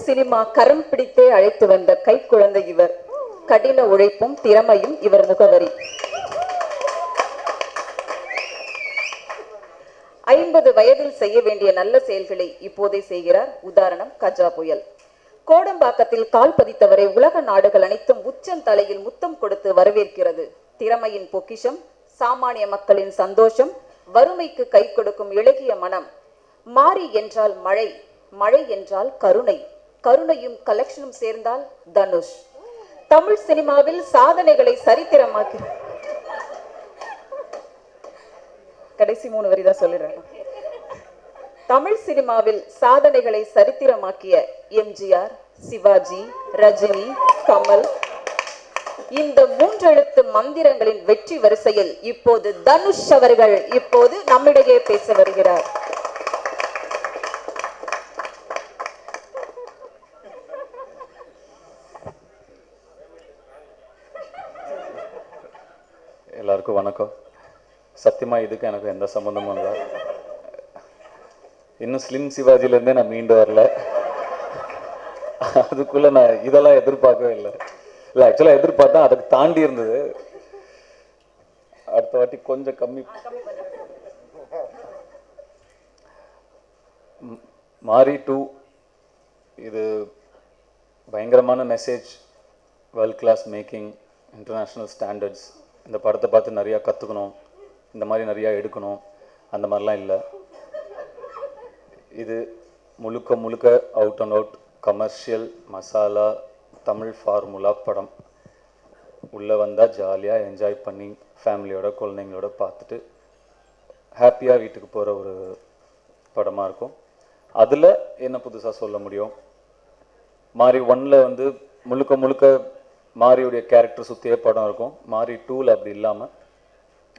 Cinema கரம் பிடித்தே அழைத்து வந்த கைக்குழந்தை இவர். கடின உழைப்பும் திறமையும் இவர் முகவரி. 50 வயதில் செய்ய வேண்டிய நல்ல செயல்களை இப்போதே செய்கிறார். உதாரணம் கஜா புயல். கோடம்பாக்கத்தில் கால் பதித்தவரை உலக நாடுகள் அனைத்தும் உச்சந்தலையில் முத்தம் கொடுத்து வரவேற்கிறது. திறமையின் பொக்கிஷம், சாமானிய மக்களின் சந்தோஷம், வறுமைக்கு கை கொடுக்கும் இளகிய மனம். மாரி என்றால் மழை, மழை என்றால் கருணை, கருணையும் கலெக்ஷனும் சேர்ந்தால் தனுஷ். தமிழ் சினிமாவில் சாதனைகளை சரித்திரமாக்கி கடைசி 3 வரி தான் சொல்லிடுறேன். தமிழ் சினிமாவில் சாதனைகளை சரித்திரமாக்கிய எம்ஜிஆர், சிவாஜி, ரஜினி, கமல், இந்த 3 எழுத்து மந்திரங்களின் வெற்றி வரிசையில் இப்போது தனுஷ் அவர்கள் இப்போது நம்மிடையே பேச வருகிறார். எல்லாருக்கும் வணக்கம். சத்தியமா இதுக்கு எனக்கு எந்த சம்பந்தமும் இல்லை. இன்னும் ஸ்லிம் சிவாஜிலேருந்தே நான் மீண்டு வரல. அதுக்குள்ள நான் இதெல்லாம் எதிர்பார்க்கவே இல்லை. இல்லை, ஆக்சுவலாக எதிர்பார்த்தா அதுக்கு தாண்டி இருந்தது. அடுத்த வாட்டி கொஞ்சம் கம்மி. மாரி 2 இது பயங்கரமான message, world class making, international standards. இந்த படத்தை பார்த்து நிறையா கற்றுக்கணும், இந்த மாதிரி நிறையா எடுக்கணும், அந்த மாதிரிலாம் இல்லை. இது முழுக்க முழுக்க out and out commercial masala Tamil formula படம். உள்ளே வந்தால் ஜாலியாக என்ஜாய் பண்ணி ஃபேமிலியோட குழந்தைங்களோட பார்த்துட்டு ஹாப்பியாக வீட்டுக்கு போகிற ஒரு படமாக இருக்கும். அதில் என்ன புதுசாக சொல்ல முடியும்? மாரி 1ல் வந்து முழுக்க முழுக்க மாரியுடைய கேரக்டர் சுற்றியே படம் இருக்கும். மாரி 2ல் அப்படி இல்லாமல்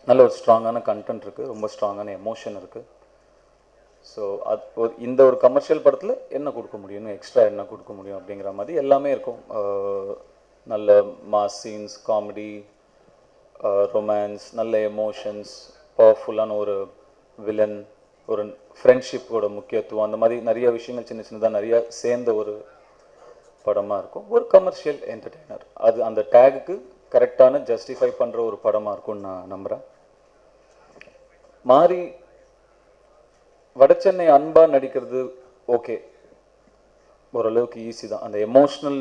நல்ல ஒரு ஸ்ட்ராங்கான கண்டென்ட் இருக்குது, ரொம்ப ஸ்ட்ராங்கான எமோஷன் இருக்குது. ஸோ அது இந்த ஒரு கமர்ஷியல் படத்தில் என்ன கொடுக்க முடியும், எக்ஸ்ட்ரா என்ன கொடுக்க முடியும் அப்படிங்கிற மாதிரி எல்லாமே இருக்கும். நல்ல மாஸ் சீன்ஸ், காமெடி, ரொமான்ஸ், நல்ல எமோஷன்ஸ், பவர்ஃபுல்லான ஒரு வில்லன், ஒரு ஃப்ரெண்ட்ஷிப்போட முக்கியத்துவம், அந்த மாதிரி நிறைய விஷயங்கள் சின்ன சின்னதாக நிறையா சேர்ந்த ஒரு படமாக இருக்கும். ஒரு கமர்ஷியல் என்டர்டெய்னர், அது அந்த டேகுக்கு கரெக்டான ஜஸ்டிஃபை பண்ணுற ஒரு படமாக இருக்கும்னு நான் நம்புகிறேன். மாரி வடச்சென்னை அன்பாக நடிக்கிறது ஓகே, ஓரளவுக்கு ஈஸி தான். அந்த எமோஷ்னல்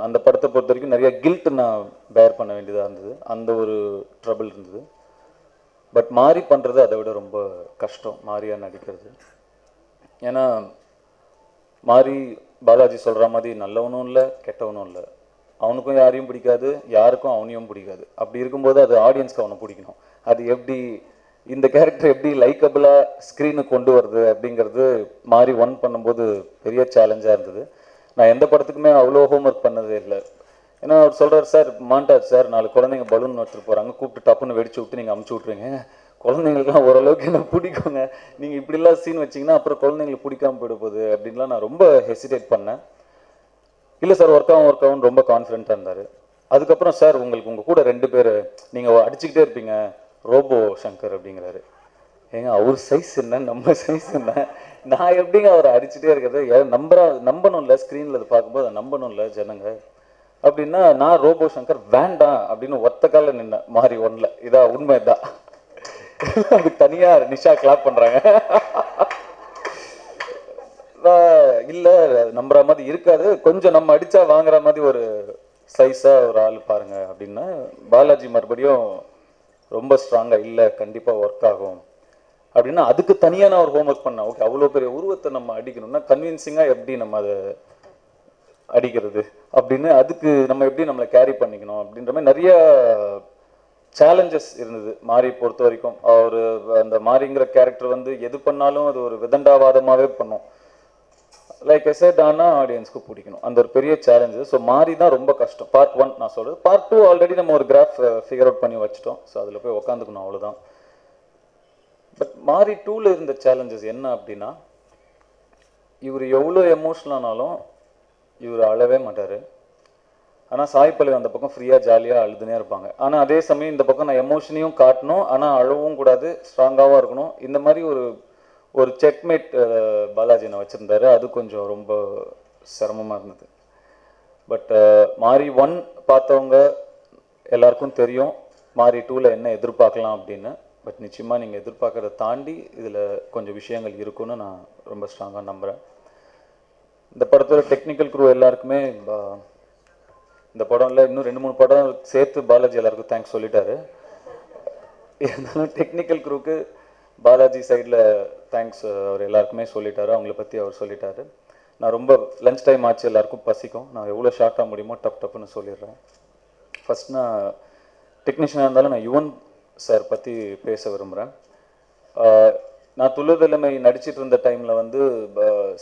அந்த படத்தை பொறுத்த வரைக்கும் நிறைய கில்ட் நான் பேர் பண்ண வேண்டியதாக இருந்தது, அந்த ஒரு ட்ரபிள் இருந்தது. பட் மாரி பண்ணுறது அதை விட ரொம்ப கஷ்டம் மாரியாக நடிக்கிறது. ஏன்னா மாரி பாலாஜி சொல்கிற மாதிரி நல்லவனும் இல்லை கெட்டவனும் இல்லை. அவனுக்கும் யாரையும் பிடிக்காது, யாருக்கும் அவனையும் பிடிக்காது. அப்படி இருக்கும்போது அது ஆடியன்ஸ்க்கு அவனை பிடிக்கணும். அது எப்படி இந்த கேரக்டர் எப்படி லைக்கபிளாக ஸ்க்ரீனுக்கு கொண்டு வருது அப்படிங்கிறது மாரி 1 பண்ணும்போது பெரிய சேலஞ்சாக இருந்தது. நான் எந்த படத்துக்குமே அவ்வளோ ஹோம்ஒர்க் பண்ணதே இல்லை. ஏன்னா அவர் சொல்கிறார், சார் மாண்டார் சார், 4 குழந்தைங்க பலூன் எடுத்துகிட்டு போகிறாங்க, கூப்பிட்டு டப்புன்னு வெடிச்சு விட்டு நீங்கள் அமுச்சு விட்ருங்க, குழந்தைங்களுக்குலாம் ஓரளவுக்கு என்ன பிடிக்குங்க, நீங்கள் இப்படிலாம் சீன் வச்சிங்கன்னா அப்புறம் குழந்தைங்களுக்கு பிடிக்காம போயிட போகுது அப்படின்லாம் நான் ரொம்ப ஹெசிடேட் பண்ணேன். இல்லை சார் ஒர்க் ஆகும் ரொம்ப கான்ஃபிடென்ட்டாக இருந்தார். அதுக்கப்புறம் சார் உங்களுக்கு உங்கள் கூட 2 பேர் நீங்கள் அடிச்சுக்கிட்டே இருப்பீங்க, ரோபோ சங்கர் அப்படிங்கிறாரு. ஏங்க அவர் சைஸ் என்ன, நம்ம சைஸ் என்ன, நான் எப்படிங்க அவரை அடிச்சுட்டே இருக்கிறது, நம்பணும்ல, ஸ்க்ரீனில் அது பார்க்கும்போது அதை நம்பணும்ல ஜனங்க அப்படின்னா, நான் ரோபோ சங்கர் வேண்டாம் அப்படின்னு ஒத்த காலில் நின்னேன் மாரி 1ல். இதா உண்மைதான். அதுக்கு தனியாக நிஷா கிளாப் பண்ணுறாங்க. இல்லை நம்புற மாதிரி இருக்காது, கொஞ்சம் நம்ம அடித்தா வாங்குற மாதிரி ஒரு சைஸாக ஒரு ஆள் பாருங்க அப்படின்னா, பாலாஜி மறுபடியும் ரொம்ப ஸ்ட்ராங்காக இல்லை கண்டிப்பாக ஒர்க் ஆகும் அப்படின்னா, அதுக்கு தனியாக நான் ஒரு ஹோம்ஒர்க் பண்ணேன். ஓகே, அவ்வளோ பெரிய உருவத்தை நம்ம அடிக்கணும்னா கன்வின்சிங்காக எப்படி நம்ம அதை அடிக்கிறது அப்படின்னு, அதுக்கு நம்ம எப்படி நம்மளை கேரி பண்ணிக்கணும் அப்படின்ற மாதிரி நிறைய சேலஞ்சஸ் இருந்தது மாரி பொறுத்த வரைக்கும். அவர் அந்த மாரிங்கிற கேரக்டர் வந்து எது பண்ணாலும் அது ஒரு விதண்டாவாதமாகவே பண்ணும். லைக் ஐ செட், ஆனால் ஆடியன்ஸ்க்கு பிடிக்கணும், அந்த ஒரு பெரிய சேலஞ்சு. ஸோ மாரி தான் ரொம்ப கஷ்டம். பார்ட் 1 நான் சொல்கிறது. பார்ட் 2 ஆல்ரெடி நம்ம ஒரு கிராஃப் ஃபிகர் அவுட் பண்ணி வச்சிட்டோம். ஸோ அதில் போய் உக்காந்துக்கணும், அவ்வளோதான். பட் மாரி 2ல் இருந்த சேலஞ்சஸ் என்ன அப்படின்னா, இவர் எவ்வளோ எமோஷனல் ஆனாலும் இவர் அழவே மாட்டார். ஆனால் சாய்ப்பள்ளி அந்த பக்கம் ஃப்ரீயாக ஜாலியாக அழுதுனே இருப்பாங்க. ஆனால் அதே சமயம் இந்த பக்கம் நான் எமோஷனையும் காட்டணும், ஆனால் அழவும் கூடாது, ஸ்ட்ராங்காகவும் இருக்கணும். இந்த மாதிரி ஒரு செக்மேட் பாலாஜி நான் வச்சுருந்தாரு. அது கொஞ்சம் ரொம்ப சிரமமாக இருந்தது. பட் மாரி 1 பார்த்தவங்க எல்லாருக்கும் தெரியும் மாரி 2ல் என்ன எதிர்பார்க்கலாம் அப்படின்னு. பட் நிச்சயமாக நீங்கள் எதிர்பார்க்கறத தாண்டி இதில் கொஞ்சம் விஷயங்கள் இருக்குன்னு நான் ரொம்ப ஸ்ட்ராங்காக நம்புகிறேன். இந்த படத்தோட டெக்னிக்கல் க்ரூ எல்லாருக்குமே இந்த படம்ல இன்னும் 2-3 படம் சேர்த்து பாலாஜி எல்லாருக்கும் தேங்க்ஸ் சொல்லிட்டாரு. இருந்தாலும் டெக்னிக்கல் க்ரூக்கு பாலாஜி சைடில் தேங்க்ஸ் அவர் எல்லாருக்குமே சொல்லிட்டாரு. அவங்கள பற்றி அவர் சொல்லிட்டாரு. நான் ரொம்ப லஞ்ச் டைம் ஆச்சு, எல்லாருக்கும் பசிக்கும். நான் எவ்வளோ ஷார்ட்டாக முடியுமோ டப்புன்னு சொல்லிடுறேன். ஃபஸ்ட் நான் டெக்னீஷியனாக இருந்தாலும் நான் யுவன் சார் பற்றி பேச விரும்புகிறேன். நான் துள்ளுதலைமை நடிச்சிட்டு இருந்த டைமில் வந்து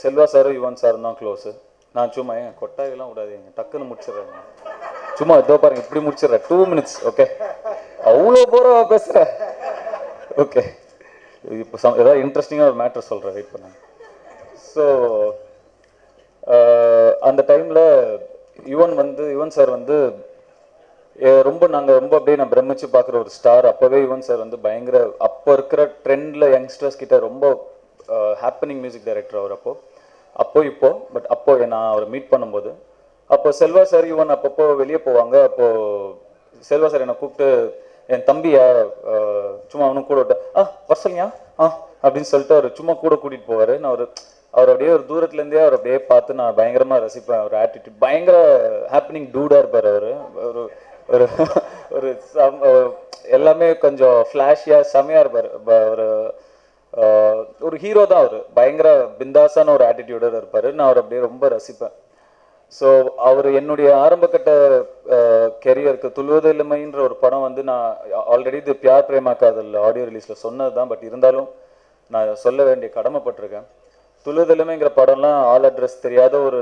செல்வா சாரும் யுவன் சாரும் தான் க்ளோஸு. நான் சும்மா கொட்டாயெல்லாம் விடாதீங்க, டக்குன்னு முடிச்சிடுறேன். சும்மா இதோ பாருங்க இப்படி முடிச்சிடுறேன், 2 minutes. ஓகே, அவ்வளோ போகிறவா பேசுகிறேன். ஓகே, இப்போ ஏதாவது இன்ட்ரெஸ்டிங்காக ஒரு மேட்ரு சொல்கிறேன், வெயிட் பண்ணேன். ஸோ அந்த டைமில் யுவன் சார் வந்து நாங்கள் ரொம்ப அப்படியே நான் பிரமிச்சு பார்க்குற ஒரு ஸ்டார். அப்போவே யுவன் சார் வந்து பயங்கர அப்போ இருக்கிற ட்ரெண்டில் யங்ஸ்டர்ஸ் கிட்ட ரொம்ப ஹாப்பனிங் மியூசிக் டைரக்டர் அவர் இப்போ. பட் அப்போ நான் அவரை மீட் பண்ணும்போது அப்போ செல்வா சார் யுவன் அப்பப்போ வெளியே போவாங்க. அப்போது செல்வா சார் என்னை கூப்பிட்டு என் தம்பியா சும்மா அவனும் கூட விட்டேன் வர்சல்யா அப்படின்னு சொல்லிட்டு அவர் சும்மா கூட கூட்டிகிட்டு போவார். நான் அவர் அப்படியே ஒரு தூரத்துலேருந்தே அவர் அப்படியே பார்த்து நான் பயங்கரமாக ரசிப்பேன். அவர் ஆட்டிடியூட் பயங்கர ஹாப்பனிங் டூடாக இருப்பார். அவர் ஒரு ஒரு எல்லாமே கொஞ்சம் ஃப்ளாஷியாக செமையாக இருப்பார். ஒரு ஹீரோ தான் அவர். பயங்கர பிந்தாஸான ஒரு ஆட்டிடியூடோட இருப்பார். நான் அவர் அப்படியே ரொம்ப ரசிப்பேன். ஸோ அவர் என்னுடைய ஆரம்பக்கட்ட கெரியருக்கு துள்ளுவதில்லைமைன்ற ஒரு படம் வந்து நான் ஆல்ரெடி இது பியார் பிரேமா காதல் ஆடியோ ரிலீஸில் சொன்னது தான். பட் இருந்தாலும் நான் சொல்ல வேண்டிய கடமைப்பட்டிருக்கேன். துள்ளுவதில்லைமைங்கிற படம்லாம் ஆல் அட்ரஸ் தெரியாத ஒரு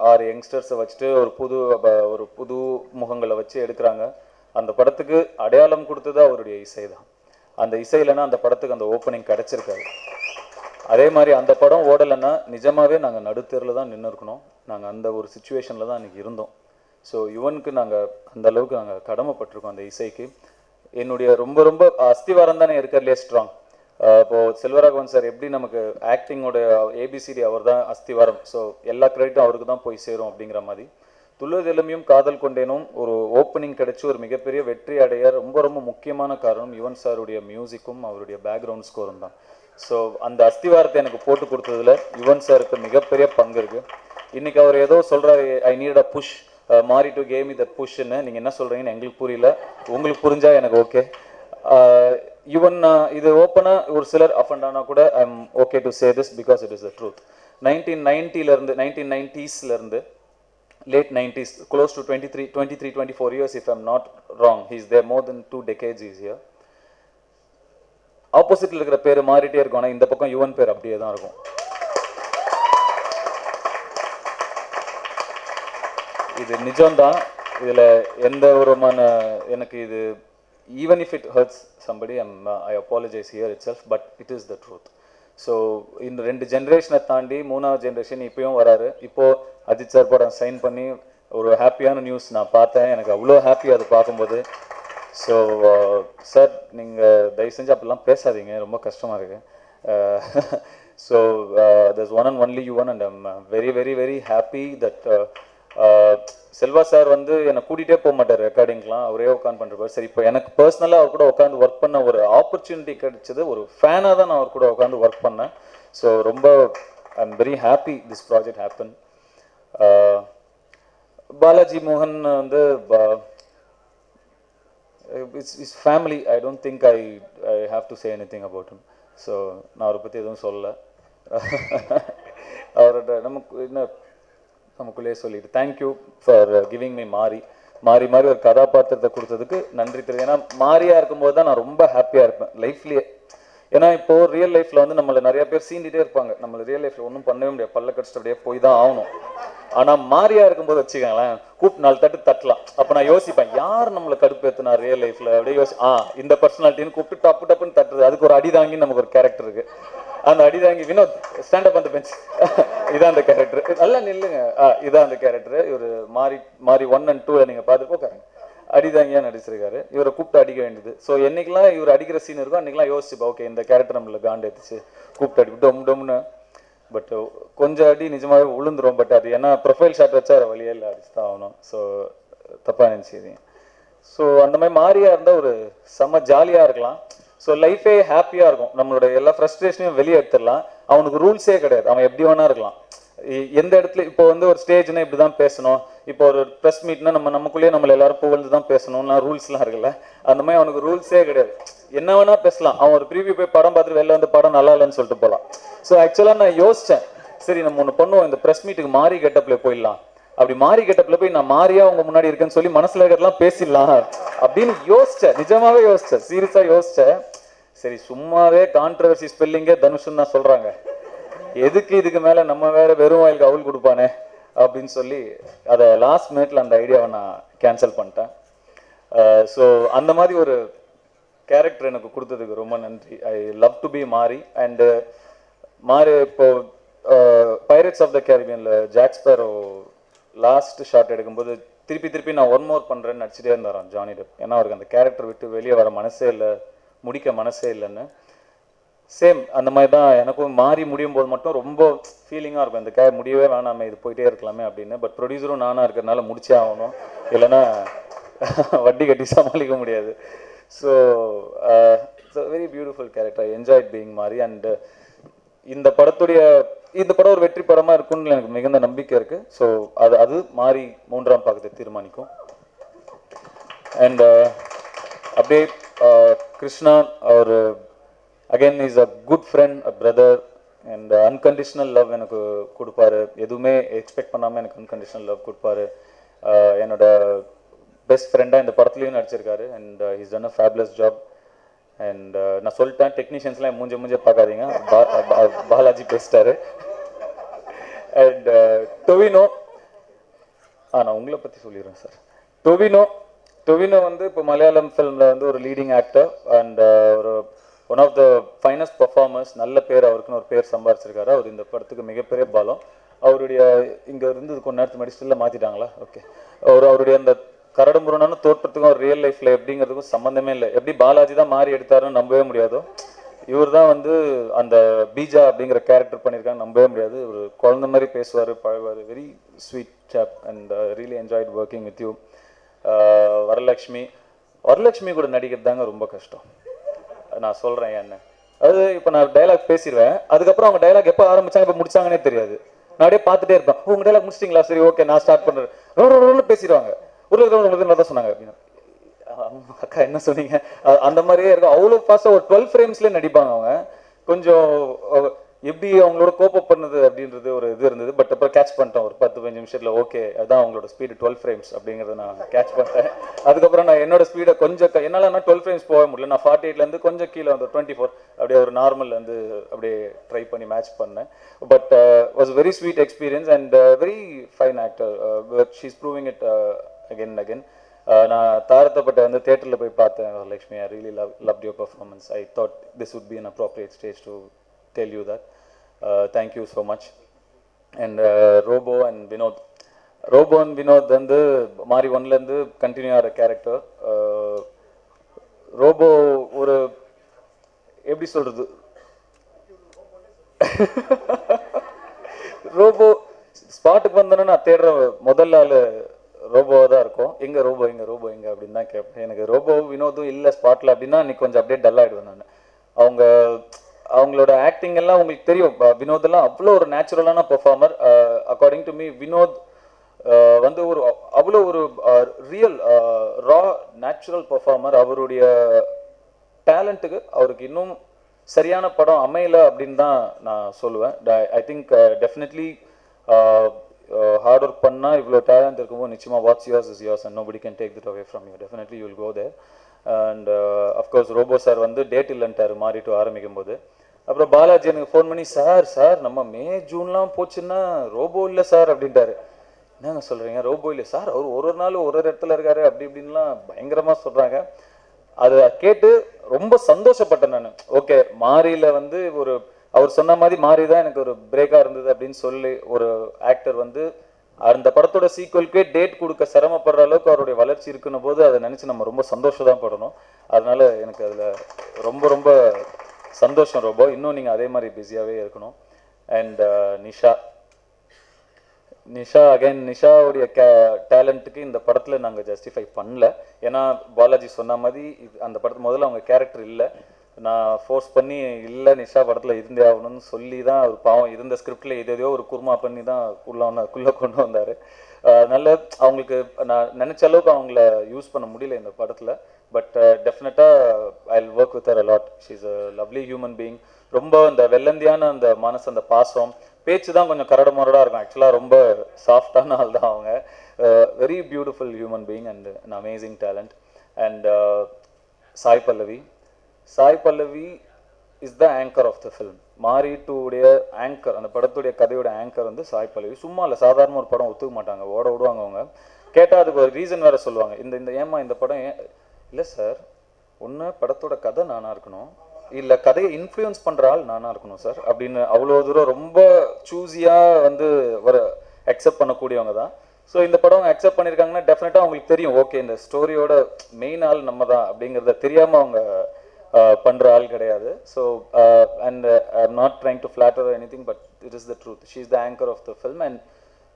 6 யங்ஸ்டர்ஸை வச்சுட்டு ஒரு புது முகங்களை வச்சு எடுக்கிறாங்க. அந்த படத்துக்கு அடையாளம் கொடுத்தது அவருடைய இசை தான். அந்த இசை இல்லைன்னா அந்த படத்துக்கு அந்த ஓப்பனிங் கிடச்சிருக்காரு. அதே மாதிரி அந்த படம் ஓடலைன்னா நிஜமாகவே நாங்கள் நடுத்தெருவில் தான் நின்று இருக்கணும். நாங்கள் அந்த ஒரு சுச்சுவேஷனில் தான் அன்றைக்கி இருந்தோம். ஸோ யுவனுக்கு நாங்கள் அந்த அளவுக்கு நாங்கள் கடமைப்பட்டிருக்கோம் அந்த இசைக்கு. என்னுடைய ரொம்ப ரொம்ப அஸ்திவாரம் தானே இருக்கிறதுலே ஸ்ட்ராங். இப்போது செல்வராகவன் சார் எப்படி நமக்கு ஆக்டிங்கோட ஏபிசிடி அவர் தான் அஸ்திவாரம். ஸோ எல்லா கிரெடிட்டும் அவருக்கு தான் போய் சேரும் அப்படிங்கிற மாதிரி துள்ளுவதில்லைமையும் காதல் கொண்டேனும் ஒரு ஓப்பனிங் கிடைச்சி ஒரு மிகப்பெரிய வெற்றி அடைய ரொம்ப ரொம்ப முக்கியமான காரணம் யுவன் சாருடைய மியூசிக்கும் அவருடைய பேக்ரவுண்ட் ஸ்கோரும் தான். ஸோ அந்த அஸ்திவாரத்தை எனக்கு போட்டு கொடுத்ததுல யுவன் சாருக்கு மிகப்பெரிய பங்கு இருக்குது. இன்றைக்கி அவர் ஏதோ சொல்கிறாரு, ஐ நீட் அ புஷ், மாரி டு கேம் த புஷ்ன்னு. நீங்கள் என்ன சொல்கிறீங்கன்னு எங்களுக்கு புரியல, உங்களுக்கு புரிஞ்சால் எனக்கு ஓகே. யுவன் இது ஓப்பனாக ஒரு சிலர் அப் அண்ட் ஆனால் கூட I am okay to say this because it is the truth. 1990s late 90s, close to 23-24 years if I'm not wrong. He's there more than 2 decades he's here. ஆப்போசிட்ல இருக்கிற பேர் மாறிட்டே இருக்கும், ஆனால் இந்த பக்கம் யுவன் பேர் அப்படியே தான் இருக்கும். இது நிஜம்தான். இதில் எந்த விதமான எனக்கு இது even if it hurts somebody, I apologize here itself, but it is the truth. So இந்த 2 ஜென்ரேஷனை தாண்டி 3வது ஜென்ரேஷன் இப்போயும் வராரு. இப்போது அஜித் சார் படம் சைன் பண்ணி ஒரு ஹாப்பியான நியூஸ் நான் பார்த்தேன். எனக்கு அவ்வளோ ஹாப்பி அது பார்க்கும்போது. ஸோ சார் நீங்கள் தயவு செஞ்சு அப்படிலாம் பேசாதீங்க, ரொம்ப கஷ்டமாக இருக்குது. So there's one and only Yuvan and I'm very very very happy that Selva sir வந்து என்னை கூட்டிகிட்டே போக மாட்டார் ரெக்கார்டிங்லாம், அவரே உட்காந்து பண்ணுறாரு. சரி, இப்போ எனக்கு பர்சனலாக அவர் கூட உட்காந்து ஒர்க் பண்ண ஒரு ஆப்பர்ச்சுனிட்டி கிடைச்சது. ஒரு ஃபேனாக தான் நான் அவர் கூட உட்காந்து ஒர்க் பண்ணேன். ஸோ ரொம்ப I am very happy this project happen. Balaji மோகன் வந்து it's family. I don't think I have to say anything about him. So நான் அவரை பற்றி எதுவும் சொல்லலை. அவரோட நமக்குள்ளேயே சொல்லிட்டு தேங்க்யூ ஃபார் கிவிங் மீ மாறி ஒரு கதாபாத்திரத்தை கொடுத்ததுக்கு நன்றி தெரியும். ஏன்னா மாறியாக இருக்கும்போது தான் நான் ரொம்ப ஹாப்பியாக இருப்பேன் லைஃப்லேயே. ஏன்னா இப்போது ரியல் லைஃப்பில் வந்து நம்மளை நிறைய பேர் சீண்டிகிட்டே இருப்பாங்க. நம்மளை ரியல் லைஃப்பில் ஒன்றும் பண்ணவே முடியாது, பல்ல கடிச்சிட்டு அப்படியே போய் தான் ஆகணும். ஆனால் மாறியாக இருக்கும்போது வச்சுக்கோங்களேன், கூப்பிட்டு 4 தட்டு தட்டலாம். அப்போ நான் யோசிப்பேன், யார் நம்மளை கடுப்பேற்றுனா ரியல் லைஃப்பில் அப்படியே இந்த பர்சனாலிட்டின்னு கூப்பிட்டு டப்புன்னு தட்டுறது. அதுக்கு ஒரு அடிதாங்கின்னு நமக்கு ஒரு கேரக்டர் இருக்குது. அந்த அடிதாங்கி வினோத் ஸ்டாண்டப் அந்த பெஞ்ச், இதான் அந்த கேரக்டர். நல்லா நில்லுங்க, இதான் அந்த கேரக்டர். இவர் மாறி 1 and 2 நீங்கள் பார்த்து போக்காருங்க, அடிதாங்கியாக நடிச்சிருக்காரு. இவரை கூப்பிட்டு அடிக்க வேண்டியது. ஸோ என்னைக்கெல்லாம் இவர் அடிக்கிற சீன் இருக்கும் அன்றைக்கெலாம் யோசிச்சுப்பா, ஓகே இந்த கேரக்டர் நம்மளை காண்டேத்துச்சு, கூப்பிட்டு அடிப்பு டொம்னு. பட் கொஞ்சம் அடி நிஜமாவே விழுந்துரும். பட் அது ஏன்னா ப்ரொஃபைல் ஷாட் வச்சா வழியே இல்லை, அடிச்சு தான் ஆகணும். ஸோ தப்பாக நினச்சிங்க. ஸோ அந்த மாதிரி மாறியா இருந்தால் ஒரு செம்ம ஜாலியாக இருக்கலாம். ஸோ லைஃபே ஹாப்பியாக இருக்கும். நம்மளோட எல்லா ஃப்ரஸ்ட்ரேஷனையும் வெளியே எடுத்துடலாம். அவனுக்கு ரூல்ஸே கிடையாது, அவன் எப்படி வேணா இருக்கலாம். எந்த இடத்துல இப்போ வந்து ஒரு ஸ்டேஜ்னா இப்படி தான் பேசணும், இப்போ ஒரு ப்ரெஸ் மீட்னா நமக்குள்ளேயே நம்மள எல்லாரும் புகழ்ந்து தான் பேசணும்னா ரூல்ஸ்லாம் இருக்குல்ல, அந்த மாதிரி அவனுக்கு ரூல்ஸே கிடையாது. என்ன வேணா பேசலாம். அவன் ஒரு ப்ரீவியூ போய் படம் பார்த்துட்டு வெளில வந்து படம் நல்லா இல்லைன்னு சொல்லிட்டு போகலாம். ஸோ ஆக்சுவலாக நான் யோசித்தேன், சரி நம்ம ஒன்று பண்ணுவோம், இந்த ப்ரெஸ் மீட்டுக்கு மாறி கெட்டப்பில் போயிடலாம். அப்படி மாறி கெட்டப்பில் போய் நான் மாறியா உங்க முன்னாடி இருக்கேன்னு சொல்லி மனசுல இருக்கிறதெல்லாம் பேசிடலாம் அப்படின்னு யோசிச்சேன். நிஜமாவே யோசிச்சேன், சீரியஸாக யோசிச்சேன். சரி சும்மாவே கான்ட்ரவர்சி ஸ்பெல்லிங்கே தனுஷன் தான் சொல்றாங்க, எதுக்கு இதுக்கு மேல நம்ம வேற வெறும் வாயிலுக்கு அவள் கொடுப்பானே அப்படின்னு சொல்லி அதை லாஸ்ட் மினிட்ல அந்த ஐடியாவை நான் கேன்சல் பண்ணிட்டேன். ஸோ அந்த மாதிரி ஒரு கேரக்டர் எனக்கு கொடுத்ததுக்கு ரொம்ப நன்றி. I love to be Maari. And Maari இப்போ பைரட்ஸ் ஆஃப் த கேரிபியன்ல ஜாக் ஸ்பேரோ லாஸ்ட் ஷாட் எடுக்கும்போது திருப்பி நான் ஒன் மோர் பண்றேன்னு நடிச்சிட்டே இருந்தாராம் ஜானி டெப். ஏன்னா அவருக்கு அந்த கேரக்டர் விட்டு வெளியே வர மனசே இல்லை, முடிக்க மனசே இல்லைன்னு. சேம் அந்த மாதிரி தான் எனக்கும் மாறி முடியும் போது மட்டும் ரொம்ப ஃபீலிங்காக இருக்கும், இந்த முடியவே வேணாமே, இது போயிட்டே இருக்கலாமே அப்படின்னு. பட் ப்ரொடியூசரும் நானாக இருக்கிறதுனால முடிச்சே ஆகணும், இல்லைன்னா வட்டி கட்டி சமாளிக்க முடியாது. So very beautiful character. I enjoyed being மாறி. அண்ட் இந்த படம் ஒரு வெற்றி படமாக இருக்கும்னு எனக்கு மிகுந்த நம்பிக்கை இருக்கு. ஸோ அது மாறி 3ஆம் பாகத்தை தீர்மானிக்கும். அண்ட் அப்படியே கிருஷ்ணா அவர் again is a good friend, a brother. And unconditional love எனக்கு கொடுப்பாரு, எதுவுமே எக்ஸ்பெக்ட் பண்ணாமல் எனக்கு அன்கண்டிஷனல் லவ் கொடுப்பாரு. என்னோட பெஸ்ட் ஃப்ரெண்டாக இந்த படத்துலையும் நடிச்சிருக்காரு. And he's done a fabulous job. And நான் சொல்லிட்டேன், டெக்னீஷியன்ஸ்லாம் மூஞ்ச பார்க்காதீங்க, பாலாஜி பேசிட்டாரு. அண்ட் டொவினோ, நான் உங்களை பற்றி சொல்லிடுறேன் சார். டொவினோ வந்து இப்போ மலையாளம் ஃபிலிமில் வந்து ஒரு லீடிங் ஆக்டர் அண்ட் ஒரு one of the finest performers. நல்ல பேர், அவருக்குன்னு ஒரு பேர் சம்பாரிச்சிருக்காரு. அவர் இந்த படத்துக்கு மிகப்பெரிய பலம். அவருடைய இங்கே இருந்து கொஞ்ச நேரத்துக்கு முன்னாடி ஸ்டில்ல மாற்றிட்டாங்களா, ஓகே. அவருடைய அந்த கரடுமுரடான தோற்றத்துக்கும் ரியல் லைஃப்ல எப்படிங்கிறதுக்கும் சம்மந்தமே இல்லை. எப்படி பாலாஜி தான் மாறி எடுத்தாருன்னு நம்பவே முடியாதோ, இவர் தான் வந்து அந்த பீஜா அப்படிங்கிற கேரக்டர் பண்ணியிருக்காங்க, நம்பவே முடியாது. ஒரு குழந்தை மாதிரி பேசுவார், பழகுவார். வெரி ஸ்வீட் சாப். And really enjoyed working with you. Varalakshmi கூட நடிக்கிறது தாங்க ரொம்ப கஷ்டம். நான் சொல்கிறேன் என்ன, அது இப்போ நான் டைலாக் பேசிடுவேன், அதுக்கப்புறம் அவங்க டைலாக் எப்போ ஆரம்பிச்சாங்க எப்போ முடிச்சாங்கன்னே தெரியாது. நான் அப்படியே பார்த்துட்டே இருப்பேன், உங்கள் டைலாக் முடிச்சிட்டிங்களா, சரி ஓகே நான் ஸ்டார்ட் பண்ணுறேன், பேசிடுவாங்க. உங்களுக்கு நல்லா சொன்னாங்க அப்படின்னு, அக்கா என்ன சொன்னீங்க, அந்த மாதிரியே இருக்கும். அவ்வளோ ஃபாஸ்ட்டாக ஒரு 12 ஃப்ரேம்ஸ்லேயே நடிப்பாங்க அவங்க. கொஞ்சம் எப்படி அவங்களோட கோப்பப் பண்ணது அப்படின்றது ஒரு இது இருந்தது. பட் அப்புறம் கேட்ச் பண்ணிட்டேன் ஒரு 10-15 நிமிஷத்தில். ஓகே அதான் அவங்களோட ஸ்பீடு 12 ஃப்ரேம்ஸ் அப்படிங்கிறத நான் கேட்ச் பண்ணிட்டேன். அதுக்கப்புறம் நான் என்னோட ஸ்பீடை கொஞ்சம் என்னால் 12 ஃப்ரேம்ஸ் போக முடியல. நான் 48லேருந்து கொஞ்சம் கீழே வந்து 24 அப்படியே ஒரு நார்மல் வந்து அப்படியே ட்ரை பண்ணி மேட்ச் பண்ணேன். But was very sweet experience and very fine actor. She is proving it again and again. நான் தாரத்தப்பட்ட வந்து தேட்டரில் போய் பார்த்தேன் Varalakshmi. I really loved your performance. I thought this would be an appropriate stage to tell you that. Thank you so much. And Robo and Vinod வந்து மாரி 1லேருந்து continue ஆகிற character. Robot ஒரு எப்படி சொல்றது, ரோபோ ஸ்பாட்டுக்கு வந்தோன்னா நான் தேடுற முதல் ஆள் ரோபோவாக தான் இருக்கும். எங்கே ரோபோ அப்படின்னு தான் கேட்பேன். எனக்கு ரோபோ வினோதும் இல்லை ஸ்பாட்டில் அப்படின்னா இன்னைக்கு கொஞ்சம் அப்படியே டல் ஆகிடுவேன் நான். அவங்களோட ஆக்டிங் எல்லாம் உங்களுக்கு தெரியும். வினோத் எல்லாம் அவ்வளோ ஒரு நேச்சுரலான performer. According to me Vinod வந்து ஒரு அவ்வளோ ஒரு ரியல் ரா நேச்சுரல் பெர்ஃபார்மர். அவருடைய டேலண்ட்டுக்கு அவருக்கு இன்னும் சரியான படம் அமையல அப்படின்னு தான் நான் சொல்லுவேன். I think definitely hard work பண்ணால் இவ்வளோ டேலண்ட் இருக்கும்போது நிச்சயமாக what's yours is yours and nobody can take that away from you. Definitely you will go there. And of course Robo sir வந்து டேட் இல்லைன்ட்டார் மாறிட்டு ஆரம்பிக்கும் போது. அப்புறம் பாலாஜி எனக்கு ஃபோன் பண்ணி, சார் நம்ம மே ஜூன்லாம் போச்சுன்னா ரோபோ இல்லை சார் அப்படின்ட்டாரு. என்னங்க சொல்கிறீங்க, ரோபோ இல்லை சார், அவர் ஒரு நாள் ஒரு இடத்துல இருக்காரு அப்படி இப்படின்லாம் பயங்கரமாக சொல்கிறாங்க. அதை கேட்டு ரொம்ப சந்தோஷப்பட்டேன் நான். ஓகே மாரியில் வந்து அவர் சொன்ன மாதிரி மாறி தான் எனக்கு ஒரு பிரேக்காக இருந்தது அப்படின்னு சொல்லி ஒரு ஆக்டர் வந்து அந்த படத்தோட சீக்வலுக்கே டேட் கொடுக்க சிரமப்படுற அளவுக்கு அவருடைய வளர்ச்சி இருக்குன்னு போது அதை நினச்சி நம்ம ரொம்ப சந்தோஷம் தான் படணும். அதனால எனக்கு அதில் ரொம்ப ரொம்ப சந்தோஷம். ரொம்ப இன்னும் நீங்கள் அதே மாதிரி பிஸியாகவே இருக்கணும். அண்ட் நிஷா அகைன் நிஷாவுடைய டேலண்ட்டுக்கு இந்த படத்தில் நாங்கள் ஜஸ்டிஃபை பண்ணல. ஏன்னா பாலாஜி சொன்ன மாதிரி அந்த படத்து முதல்ல அவங்க கேரக்டர் இல்லை, நான் ஃபோர்ஸ் பண்ணி இல்லை நிஷா படத்தில் இருந்தே ஆகணும்னு சொல்லி தான் அவர் பாவம் இருந்த ஸ்கிரிப்டில் எதையோ ஒரு குருமா பண்ணி தான் குள்ளே கொண்டு வந்தார். அதனால் அவங்களுக்கு நான் நினச்ச அளவுக்கு அவங்கள யூஸ் பண்ண முடியல இந்த படத்தில். பட் டெஃபினட்டாக I will work with her a lot. She is a lovely human being. ரொம்ப அந்த வெள்ளந்தியான அந்த மனசு, அந்த பாசம், பேச்சு தான் கொஞ்சம் கரடு முரடாக இருக்கும். ஆக்சுவலாக ரொம்ப சாஃப்டான ஆள் தான் அவங்க. Very beautiful human being and an amazing talent. And Sai Pallavi is the anchor of the film. Maari 2 உடைய ஆங்கர், அந்த படத்துடைய கதையோட ஆங்கர் வந்து சாய் பல்லவி. சும்மா இல்லை, சாதாரண ஒரு படம் ஒத்துக்க மாட்டாங்க, ஓட விடுவாங்க அவங்க. கேட்டால் அதுக்கு ஒரு ரீசன் வேறு சொல்லுவாங்க. இந்த ஏமா இந்த படம் ஏன் இல்லை சார், ஒன்று படத்தோட கதை நானாக இருக்கணும், இல்லை கதையை இன்ஃப்ளூயன்ஸ் பண்ணுற ஆள் நானாக இருக்கணும் சார் அப்படின்னு அவ்வளோ தூரம் ரொம்ப சூஸியாக வந்து ஒரு அக்செப்ட் பண்ணக்கூடியவங்க தான். ஸோ இந்த படம் அக்செப்ட் பண்ணியிருக்காங்கன்னா டெஃபினட்டாக அவங்களுக்கு தெரியும், ஓகே இந்த ஸ்டோரியோட மெயின் ஆள் நம்ம தான் அப்படிங்கிறத தெரியாமல் அவங்க பண்ணுற ஆள் கிடையாது. So and I am not trying to flatter anything, but it is the truth. She is the anchor of the film and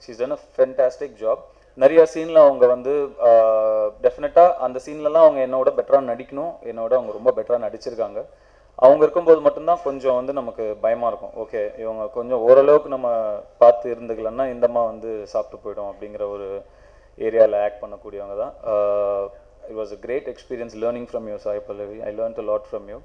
she is done a fantastic job. நிறைய சீனில் அவங்க வந்து டெஃபினட்டாக அந்த சீன்லலாம் அவங்க என்னோட பெட்டராக நடிக்கணும், என்னோட அவங்க ரொம்ப பெட்டராக நடிச்சிருக்காங்க. அவங்க இருக்கும்போது மட்டும்தான் கொஞ்சம் வந்து நமக்கு பயமாக இருக்கும், ஓகே இவங்க கொஞ்சம் ஓரளவுக்கு நம்ம பார்த்து இருந்துக்கலன்னா இந்தம்மா வந்து சாப்பிட்டு போயிடும் அப்படிங்கிற ஒரு ஏரியாவில் ஆக்ட் பண்ணக்கூடியவங்க தான். It was a great experience learning from you Sai Pallavi. I learnt a lot from you.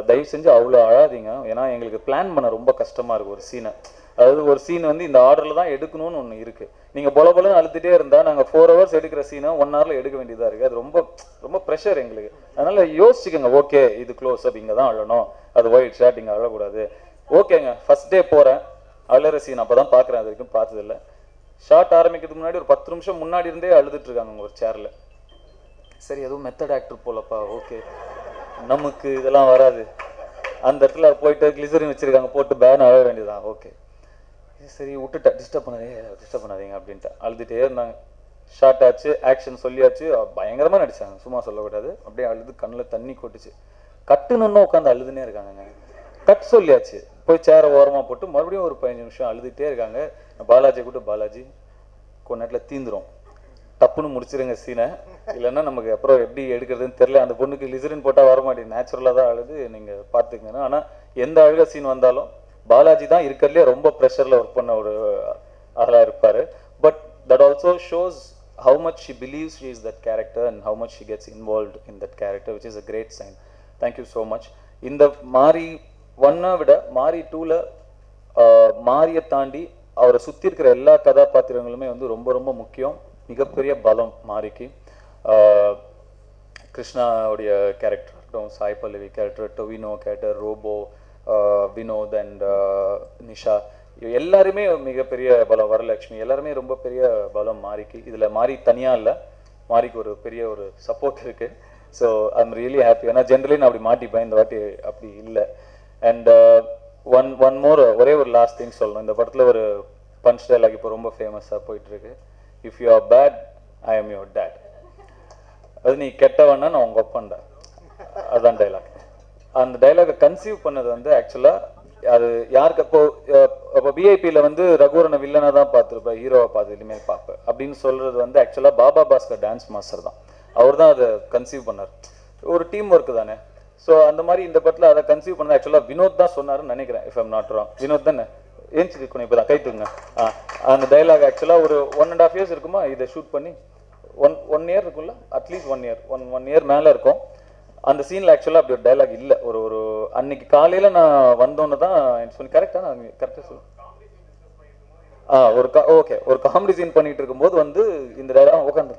தயவு செஞ்சு அவ்வளோ அழாதீங்க, ஏன்னா எங்களுக்கு பிளான் பண்ண ரொம்ப கஷ்டமாக இருக்குது ஒரு சீனை. அதாவது ஒரு சீன் வந்து இந்த ஆர்டரில் தான் எடுக்கணும்னு ஒன்று இருக்குது. நீங்கள் பொலன்னு அழுத்துட்டே இருந்தால் நாங்கள் 4 hours எடுக்கிற சீனை 1 hourல எடுக்க வேண்டியதாக இருக்குது. அது ரொம்ப ரொம்ப ப்ரெஷர் எங்களுக்கு. அதனால் யோசிச்சுக்கோங்க, ஓகே இது க்ளோஸ் அப் இங்கே தான் அழணும், அது ஒயிட் ஷார்ட் இங்கே அழக்கூடாது. ஓகேங்க, ஃபஸ்ட் டே போகிறேன், அழுகிற சீன் அப்போ தான் பார்க்குறேன், அது வரைக்கும் பார்த்ததில்லை. ஷார்ட் ஆரம்பிக்கிறதுக்கு முன்னாடி ஒரு 10 நிமிஷம் முன்னாடி இருந்தே அழுதுட்டு இருக்காங்க ஒரு சேரில். சரி எதுவும் மெத்தட் ஆக்டர் போலப்பா, ஓகே நமக்கு இதெல்லாம் வராது. அந்த இடத்துல போயிட்டு கிளிசரின் வச்சுருக்காங்க, போட்டு பேன் அழ வேண்டியதான். ஓகே சரி விட்டுட்டேன், டிஸ்டர்ப் பண்ணாதீங்க அப்படின்ட்டு அழுதுகிட்டே இருந்தாங்க. ஷார்ட் ஆச்சு, ஆக்ஷன் சொல்லியாச்சு, பயங்கரமாக நடிச்சாங்க, சும்மா சொல்லக்கூடாது. அப்படியே அழுது கண்ணில் தண்ணி கொட்டுச்சு. கட்டுன்னு உட்காந்து அழுதுனே இருக்காங்க. கட் சொல்லியாச்சு, போய் சேரை ஓரமாக போட்டு மறுபடியும் ஒரு 15 நிமிஷம் அழுதுகிட்டே இருக்காங்க. பாலாஜி கூட்டு, பாலாஜி கொஞ்ச நேரத்தில் தீந்துரும், டப்புன்னு முடிச்சிருங்க சீனை, இல்லைன்னா நமக்கு அப்புறம் எப்படி எடுக்கிறதுன்னு தெரில. அந்த பொண்ணுக்கு லிசரின் போட்டால் வர மாட்டேங்குது, நேச்சுரலாக தான் அழுது, நீங்கள் பார்த்துக்கங்க. ஆனால் எந்த அழுக சீன் வந்தாலும் பாலாஜி தான் இருக்கிறதுலே ரொம்ப ப்ரெஷரில் ஒர்க் பண்ண ஒரு ஆளாக இருப்பார். But that also shows how much she believes she is that character and how much she gets involved in that character, which is a great sign. Thank you so much. இந்த மாரி 1 விட மாரி 2ல மாரியை தாண்டி அவரை சுற்றி இருக்கிற எல்லா கதாபாத்திரங்களுமே வந்து ரொம்ப ரொம்ப முக்கியம், மிகப்பெரிய பலம் மாரிக்கு. கிருஷ்ணாவுடைய கேரக்டர் இருக்கட்டும், Sai Pallavi character, Tovino character, Robo, Vinod and Nisha, எல்லாருமே மிகப்பெரிய பலம். வரலட்சுமி, எல்லாருமே ரொம்ப பெரிய பலம் மாரிக்கு. இதில் மாரி தனியாக இல்லை, மாரிக்கு ஒரு பெரிய ஒரு சப்போர்ட் இருக்குது. So I am really happy. ஏன்னா ஜென்ரலி நான் அப்படி மாட்டிப்பேன், இந்த வாட்டி அப்படி இல்லை. அண்ட் ஒன் மோர், ஒரே ஒரு லாஸ்ட் திங் சொல்லணும். இந்த படத்தில் ஒரு பஞ்ச் டைலாக் இப்போ ரொம்ப ஃபேமஸாக போயிட்டுருக்கு. If you are bad I am your dad. அது நீ கெட்டவன்னா நான் உங்கள் ஒப்பண்டா, அதுதான் டைலாக். அந்த டைலாகை கன்சீவ் பண்ணது வந்து ஆக்சுவலாக அது யாருக்கு அப்போ விஐபியில் வந்து ரகுவரனை வில்லனை தான் பார்த்துருப்பேன், ஹீரோவை பார்த்து இனிமேல் பார்ப்பேன் அப்படின்னு சொல்கிறது வந்து ஆக்சுவலாக பாபா பாஸ்கர் டான்ஸ் மாஸ்டர் தான். அவர் தான் அதை கன்சீவ் பண்ணார். ஒரு டீம் ஒர்க்கு தானே. ஸோ அந்த மாதிரி இந்த படத்தில் அதை கன்சீவ் பண்ணது ஆக்சுவலாக வினோத் தான் சொன்னாருன்னு நினைக்கிறேன், if I'm not wrong. Vinod தானே ஏஞ்சிருக்கணும், இப்போ தான் கைத்துங்க. அந்த டைலாக் ஆக்சுவலாக ஒரு 1.5 years இருக்குமா இதை ஷூட் பண்ணி, ஒன் இயர் இருக்கும்ல, அட்லீஸ்ட் 1 year, ஒன் இயர் மேலே இருக்கும். அந்த சீனில் ஆக்சுவலாக அப்படி ஒரு டைலாக் இல்லை. ஒரு அன்னைக்கு காலையில் நான் வந்தோன்னு தான் சொல்லி கரெக்டாக நான் கரெக்டாக சொல்லுவேன். ஒரு காமெடி சீன் பண்ணிட்டு இருக்கும்போது வந்து இந்த டைலாக் உட்காந்து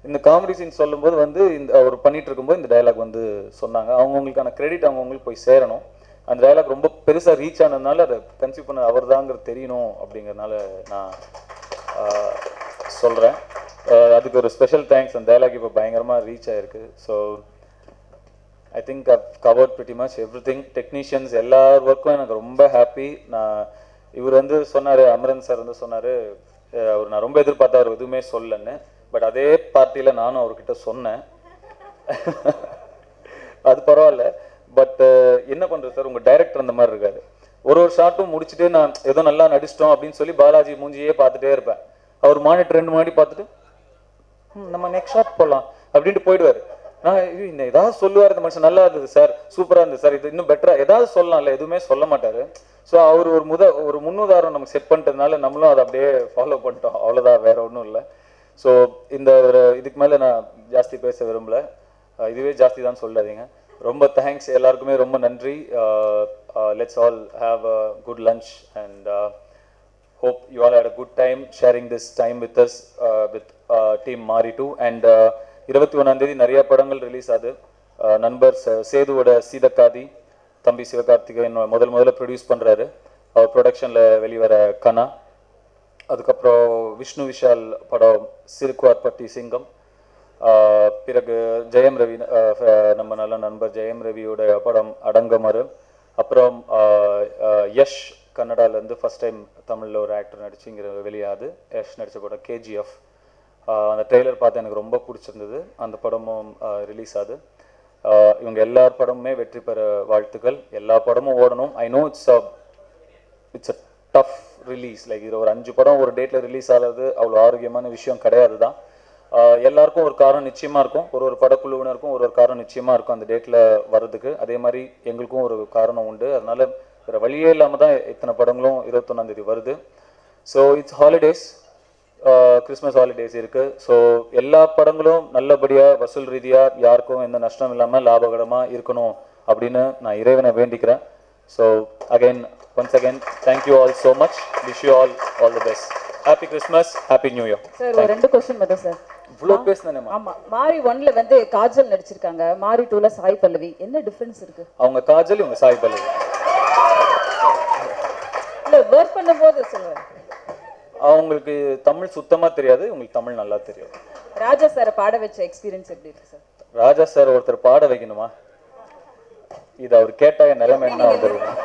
இந்த காமெடி சீன் சொல்லும்போது வந்து இந்த ஒரு பண்ணிட்டு இருக்கும்போது இந்த டைலாக் வந்து சொன்னாங்க. அவங்கவுங்களுக்கான கிரெடிட் அவங்கவுங்களுக்கு போய் சேரணும். அந்த டைலாக் ரொம்ப பெருசாக ரீச் ஆனதுனால அதை கன்சீவ் பண்ண அவர் தாங்கிறது தெரியணும் அப்படிங்கிறதுனால நான் சொல்கிறேன். அதுக்கு ஒரு ஸ்பெஷல் தேங்க்ஸ். அந்த டைலாக் இப்போ பயங்கரமாக ரீச் ஆகிருக்கு. So I think I've covered pretty much everything. Technicians எல்லா ஒர்க்கும் எனக்கு ரொம்ப ஹாப்பி. இவர் வந்து சொன்னார், அமரன் சார் வந்து சொன்னார், அவர் நான் ரொம்ப எதிர்பார்த்தா அவர் எதுவுமே சொல்லன்னு. பட் அதே பார்ட்டியில் நானும் அவர்கிட்ட சொன்னேன், அது பரவாயில்ல. பட் என்ன பண்ணுறது சார், உங்கள் டைரக்டர் அந்த மாதிரி இருக்காரு. ஒரு ஷாட்டும் முடிச்சுட்டு நான் ஏதோ நல்லா நடிச்சிட்டோம் அப்படின்னு சொல்லி பாலாஜி மூஞ்சியே பார்த்துட்டே இருப்பேன். அவர் மானிட்டர் 2 முன்னாடி பார்த்துட்டு நம்ம நெக்ஸ்ட் ஷாட் போடலாம் அப்படின்ட்டு போயிடுவாரு. நான் இந்த ஏதாவது சொல்லுவார், இந்த மனுஷன் நல்லா இருந்தது சார், சூப்பரா இருந்தது சார், இது இன்னும் பெட்டரா ஏதாவது சொல்லலாம்ல, எதுவுமே சொல்ல மாட்டாரு. ஸோ அவர் ஒரு முன்னுதாரணம் நமக்கு செட் பண்ணிட்டதுனால நம்மளும் அதை அப்படியே ஃபாலோ பண்ணிட்டோம், அவ்வளோதான், வேற ஒன்றும் இல்லை. ஸோ இந்த இதுக்கு மேலே நான் ஜாஸ்தி பேச விரும்பல, இதுவே ஜாஸ்தி தான் சொல்லாதீங்க. ரொம்ப தேங்க்ஸ் எல்லாருக்குமே, ரொம்ப நன்றி. Let's all have a good lunch and hope you all had a good time sharing this time with us with team Mari 2 and 21ஆம் தேதி நிறைய படங்கள் ரிலீஸ் ஆகுது. நண்பர் சேதுவோட சீதக்காதி தம்பி சிவகார்த்திகேயன் முதல்ல ப்ரொடியூஸ் பண்றாரு, அவர் ப்ரொடக்ஷன்ல வெளிவர கனா. அதுக்கப்புறம் விஷ்ணு விஷால் படம் சிறுக்குவார்பட்டி சிங்கம். பிறகு ஜெயம் ரவி, நம்ம நல்ல நண்பர் ஜெயம் ரவியோட படம் அடங்கமறு. அப்புறம் யஷ் கன்னடாலேருந்து ஃபர்ஸ்ட் டைம் தமிழில் ஒரு ஆக்டர் நடிச்சுங்கிற வெளியாது. யஷ் நடித்த படம் கேஜிஎஃப். அந்த ட்ரெய்லர் பார்த்து எனக்கு ரொம்ப பிடிச்சிருந்தது. அந்த படமும் ரிலீஸ் ஆகுது. இவங்க எல்லார் படமுமே வெற்றி பெற வாழ்த்துக்கள். எல்லா படமும் ஓடணும். I know it's a tough release. Like இது ஒரு 5 படம் ஒரு டேட்டில் ரிலீஸ் ஆகிறது அவ்வளோ ஆரோக்கியமான விஷயம் கிடையாது தான். எல்லாருக்கும் ஒரு காரணம் நிச்சயமாக இருக்கும், ஒரு படக்குழுவினருக்கும் ஒரு காரணம் நிச்சயமாக இருக்கும் அந்த டேட்டில் வர்றதுக்கு. அதே மாதிரி எங்களுக்கும் ஒரு காரணம் உண்டு. அதனால வேறு வழியே இல்லாமல் தான் இத்தனை படங்களும் 21ஆம் தேதி வருது. So it's holidays, Christmas holidays இருக்குது. ஸோ எல்லா படங்களும் நல்லபடியாக வசூல் ரீதியாக யாருக்கும் எந்த நஷ்டம் இல்லாமல் லாபகரமாக இருக்கணும் அப்படின்னு நான் இறைவனை வேண்டிக்கிறேன். So once again thank you all so much, wish you all the best. Happy Christmas, happy new year. Sir ஒரு 2 क्वेश्चन மட்டும் சார். இவ்வளோ பேசுனேமா? ஆமா, மாரி 1ல வந்து காஜல் நடிச்சிருக்காங்க, மாரி 2ல சாய் பல்லவி. என்ன டிஃபரன்ஸ் இருக்கு? அவங்க காஜல், இவங்க சாய் பல்லவி. இல்ல வர்க் பண்ணும்போது சொல்லுங்க. அவங்களுக்கு தமிழ் சுத்தமா தெரியாது, உங்களுக்கு தமிழ் நல்லா தெரியும். ராஜா சார் பாட வச்ச எக்ஸ்பீரியன்ஸ் எப்படி இருக்கு சார்? ராஜா சார் ஒருத்தர் பாட வைக்கணுமா? இது அவர் கேட்டா என் நிலைமை என்ன வந்துருக்கும்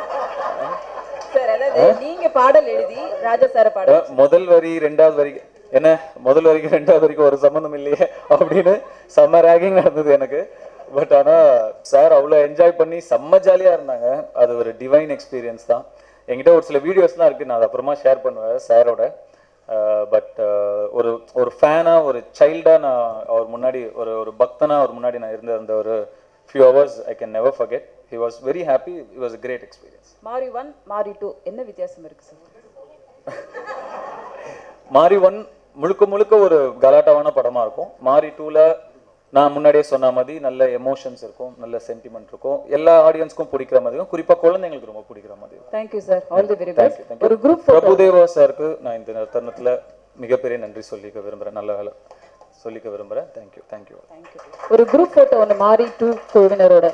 சார்? அதாவது நீங்க பாடல் எழுதி ராஜா சார் பாட முதல் வரி 2வது வரி என்ன, முதல் வரிக்கு 2வது வரைக்கும் ஒரு சம்மந்தம் இல்லையே அப்படின்னு செம்ம ரேகிங் நடந்தது எனக்கு. பட் ஆனால் சார் அவ்வளோ என்ஜாய் பண்ணி செம்ம ஜாலியாக இருந்தாங்க. அது ஒரு டிவைன் எக்ஸ்பீரியன்ஸ் தான். என்கிட்ட ஒரு சில வீடியோஸ்லாம் இருக்குது, நான் அதை அப்புறமா ஷேர் பண்ணுவேன் சாரோட. பட் ஒரு ஃபேனாக, ஒரு சைல்டாக நான் அவர் முன்னாடி, ஒரு பக்தனாக அவர் முன்னாடி நான் இருந்த அந்த ஒரு few hours I can never forget. He was very happy. It was a great experience. மாரி 1 மாரி 2 என்ன வித்தியாசம் இருக்கு சார்? மாரி 1 முழுக்க ஒரு கலாட்டாவான படமா இருக்கும். மாரி 2ல நான் முன்னாடியே சொன்ன மாதிரி நல்ல எமோஷன்ஸ் இருக்கும், நல்ல சென்டிமெண்ட் இருக்கும், எல்லா ஆடியன்ஸ்க்கும் பிடிக்கிற மாதிரி இருக்கும், குறிப்பா குழந்தைங்களுக்கு ரொம்ப பிடிக்கிற மாதிரி இருக்கும். Thank you sir, all the very best. ஒரு குரூப் பிரபுதேவா சாருக்கு நான் இந்த தருணத்துல மிகப்பெரிய நன்றி சொல்லிக்க விரும்புறேன். நல்ல வேலை சொல்லிக்க விரும்புறேன். Thank you. ஒரு குரூப் போட்டோ ஒன்று மாரி 2 குழுவினரோட